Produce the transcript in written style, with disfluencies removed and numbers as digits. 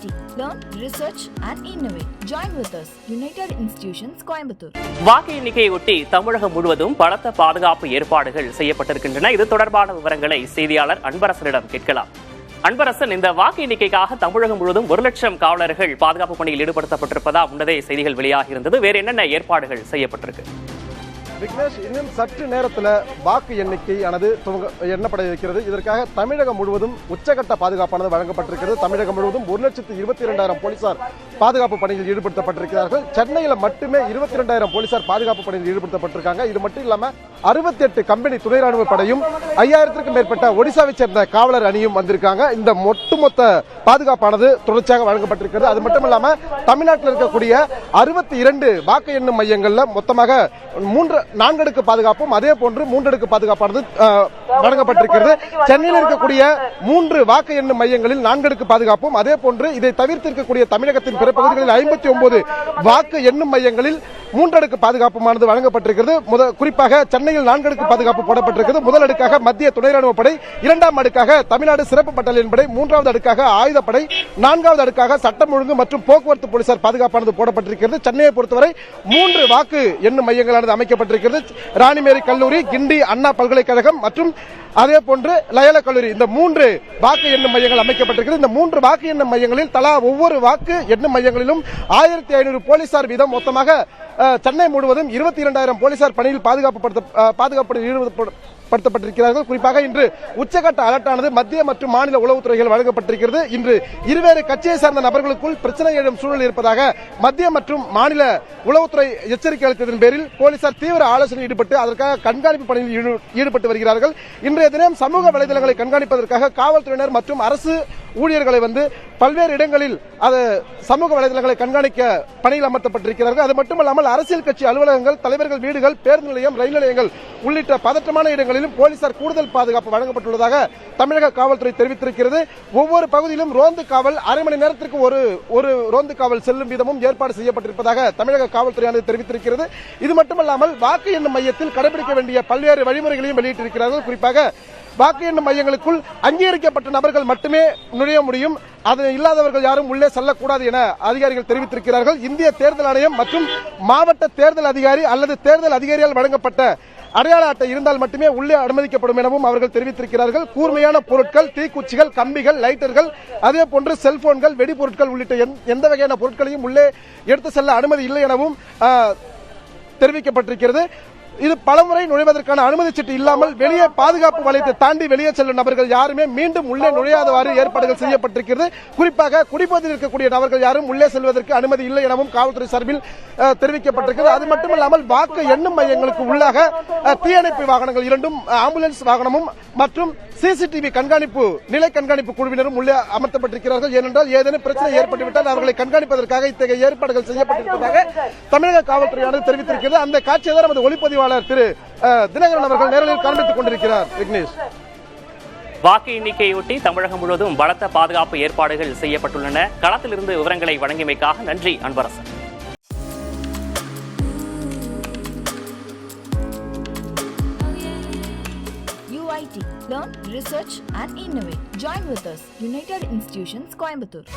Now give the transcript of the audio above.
UIT. Learn, research and innovate. Join with us. United Institutions, Coimbatore. வாக்கு எண்ணிக்கையை ஒட்டி தமிழகம் முழுவதும் பலத்த பாதுகாப்பு ஏற்பாடுகள் செய்யப்பட்டிருக்கின்றன. இது தொடர்பான விவரங்களை செய்தியாளர் அன்பரசனிடம் கேட்கலாம். அன்பரசன், இந்த வாக்கு எண்ணிக்கைக்காக தமிழகம் முழுவதும் 1 லட்சம் காவலர்கள் பாதுகாப்பு பணியில் ஈடுபடுத்தப்பட்டிருப்பதா முன்னதே செய்திகள் வெளியாகி இருந்தது. வேறு என்னென்ன ஏற்பாடுகள் செய்யப்பட்டிருக்கு? விக்னேஷ், இன்னும் சற்று நேரத்தில் வாக்கு எண்ணிக்கையானது எண்ணப்பட இருக்கிறது. இதற்காக தமிழகம் முழுவதும் உச்சகட்ட பாதுகாப்பானது வழங்கப்பட்டிருக்கிறது. தமிழகம் முழுவதும் 1,22,000 போலீசார் பாதுகாப்பு பணியில் ஈடுபடுத்தப்பட்டிருக்கிறார்கள். சென்னையில் மட்டுமே 22,000 போலீசார் பாதுகாப்பு பணியில் ஈடுபடுத்தப்பட்டிருக்காங்க. இது மட்டும் இல்லாம 68 கம்பெனி துணை ராணுவ படையும் 5000க்கும் மேற்பட்ட ஒடிசாவை சேர்ந்த காவலர் அணியும் வந்திருக்காங்க. இந்த ஒட்டுமொத்த பாதுகாப்பானது தொடர்ச்சியாக வழங்கப்பட்டிருக்கிறது. அது மட்டும் இல்லாம தமிழ்நாட்டில் இருக்கக்கூடிய 62 வாக்கு எண்ணும் மையங்கள்ல மொத்தமாக 4 அடுக்கு பாதுகாப்பும் அதே போன்று 3 அடுக்கு பாதுகாப்பானது வழங்கப்பட்டிருக்கிறது. சென்னையில் இருக்கக்கூடிய 3 வாக்கு எண்ணும் மையங்களில் 4 அடுக்கு பாதுகாப்பும் அதே போன்று இதை தவிர்த்து இருக்கக்கூடிய தமிழகத்தின் பிற பகுதிகளில் 59 வாக்கு எண்ணும் மையங்களில் 3 அடுக்கு பாதுகாப்புமானது வழங்கப்பட்டிருக்கிறது. குறிப்பாக சென்னையில் 4 அடுக்கு பாதுகாப்பு போடப்பட்டிருக்கிறது. முதல் அடுக்காக மத்திய துணை ராணுவ படை, 2ஆம் அடுக்காக தமிழ்நாடு சிறப்பு பட்டாலியன் படை, 3வது அடுக்காக ஆயுதப்படை, 4வது அடுக்காக சட்டம் ஒழுங்கு மற்றும் போக்குவரத்து போலீசார் பாதுகாப்பானது போடப்பட்டிருக்கிறது. சென்னையை பொறுத்தவரை 3 வாக்கு எண்ணும் மையங்களானது அமைக்கப்பட்டிருக்கிறது. ராணிமேரி கல்லூரி, கிண்டி அண்ணா பல்கலைக்கழகம் மற்றும் அதே போன்று லயோலா கல்லூரி, இந்த 3 வாக்கு எண்ணும் மையங்கள் அமைக்கப்பட்டிருக்கிறது. இந்த 3 வாக்கு எண்ணும் மையங்களில் தலா ஒவ்வொரு வாக்கு எண்ணும் மையங்களிலும் 1500 போலீசார் வீதம் மொத்தமாக சென்னை முழுவதும் 22,000 போலீசார் பணியில் பாதுகாப்பு ஈடுபடுத்தப்பட்டிருக்கிறார்கள். குறிப்பாக இன்று உச்சகட்ட அலர்ட்டானது மத்திய மற்றும் மாநில உளவுத்துறைகள் வழங்கப்பட்டிருக்கிறது. இன்று இருவேறு கட்சியை சார்ந்த நபர்களுக்குள் பிரச்சனை எழும் சூழல் இருப்பதாக மத்திய மற்றும் மாநில உளவுத்துறை எச்சரிக்கை அளித்ததன் பேரில் போலீசார் தீவிர ஆலோசனை ஈடுபட்டு அதற்காக கண்காணிப்பு பணியில் ஈடுபட்டு வருகிறார்கள். இன்றைய தினம் சமூக வலைதளங்களை கண்காணிப்பதற்காக காவல்துறையினர் மற்றும் அரசு ஊழியர்களை பல்வேறு இடங்களில் சமூக வலைதளங்களை கண்காணிக்க பணியில் அமர்த்தப்பட்டிருக்கிறார்கள். அது மட்டுமல்லாமல் அரசியல் கட்சி அலுவலகங்கள், தலைவர்கள் வீடுகள், பேருந்து நிலையம், ரயில் நிலையங்கள் உள்ளிட்ட பதற்றமான இடங்களிலும் போலீசார் கூடுதல் பாதுகாப்பு வழங்கப்பட்டுள்ளதாக தமிழக காவல்துறை தெரிவித்திருக்கிறது. ஒவ்வொரு பகுதியிலும் ரோந்து காவல் அரை மணி நேரத்திற்கு ஒரு ரோந்து காவல் செல்லும் விதமும் ஏற்பாடு செய்யப்பட்டிருப்பதாக தமிழக காவல்துறையானது தெரிவித்திருக்கிறது. இது மட்டுமல்லாமல் வாக்கு எண்ணும் மையத்தில் கடைபிடிக்க வேண்டிய பல்வேறு வழிமுறைகளையும் வெளியிட்டிருக்கிறார்கள். குறிப்பாக வாக்கு எண்ணும் மையங்களுக்குள் அங்கீகரிக்கப்பட்ட நபர்கள் மட்டுமே நுழைய முடியும், அது இல்லாதவர்கள் யாரும் உள்ளே செல்லக்கூடாது என அதிகாரிகள் தெரிவித்திருக்கிறார்கள். இந்திய தேர்தல் ஆணையம் மற்றும் மாவட்ட தேர்தல் அதிகாரி அல்லது தேர்தல் அதிகாரியால் வழங்கப்பட்ட அடையாள அட்டை இருந்தால் மட்டுமே உள்ளே அனுமதிக்கப்படும் எனவும் அவர்கள் தெரிவித்திருக்கிறார்கள். கூர்மையான பொருட்கள், தீக்குச்சிகள், கம்பிகள், லைட்டர்கள், அதே போன்று செல்போன்கள், வெடிபொருட்கள் உள்ளிட்ட எந்த வகையான பொருட்களையும் உள்ளே எடுத்து செல்ல அனுமதி இல்லை எனவும் தெரிவிக்கப்பட்டிருக்கிறது. இது பலமுறை நுழைவதற்கான அனுமதி சீட்டு இல்லாமல் வெளியே பாதுகாப்பு வலயத்தை தாண்டி வெளியே செல்லும் நபர்கள் யாருமே மீண்டும் உள்ளே நுழையாதவாறு ஏற்பாடுகள் செய்யப்பட்டிருக்கிறது. குறிப்பாக குடிபோதையில் இருக்கக்கூடிய நபர்கள் யாரும் உள்ளே செல்வதற்கு அனுமதி இல்லை எனவும் காவல்துறை சார்பில் தெரிவிக்கப்பட்டிருக்கிறது. அது மட்டுமல்லாமல் வாக்கு எண்ணும் மையங்களுக்கு உள்ளாக தீயணைப்பு வாகனங்கள் 2 ஆம்புலன்ஸ் வாகனமும் மற்றும் சிசிடிவி நிலை கண்காணிப்பு குழுவினரும் உள்ளே அமர்த்தப்பட்டிருக்கிறார்கள். ஏனென்றால் ஏதேனும் பிரச்சனை ஏற்பட்டுவிட்டால் அவர்களை கண்காணிப்பதற்காக இத்தகைய ஏற்பாடுகள் செய்யப்பட்டிருப்பதாக தமிழக காவல்துறையானது தெரிவித்திருக்கிறது. அந்த காட்சியை தான் நமது ஒளிப்பதிவாளர் திரு தினகரன் அவர்கள் நேரில் காண்பித்துக் கொண்டிருக்கிறார். விக்னேஷ், வாக்கு எண்ணிக்கையொட்டி தமிழகம் முழுவதும் பலத்த பாதுகாப்பு ஏற்பாடுகள் செய்யப்பட்டுள்ளன. களத்திலிருந்து விவரங்களை வழங்கியமைக்காக நன்றி Anbarasan. UIT. Learn, research and innovate. Join with us. United Institutions, Coimbatore.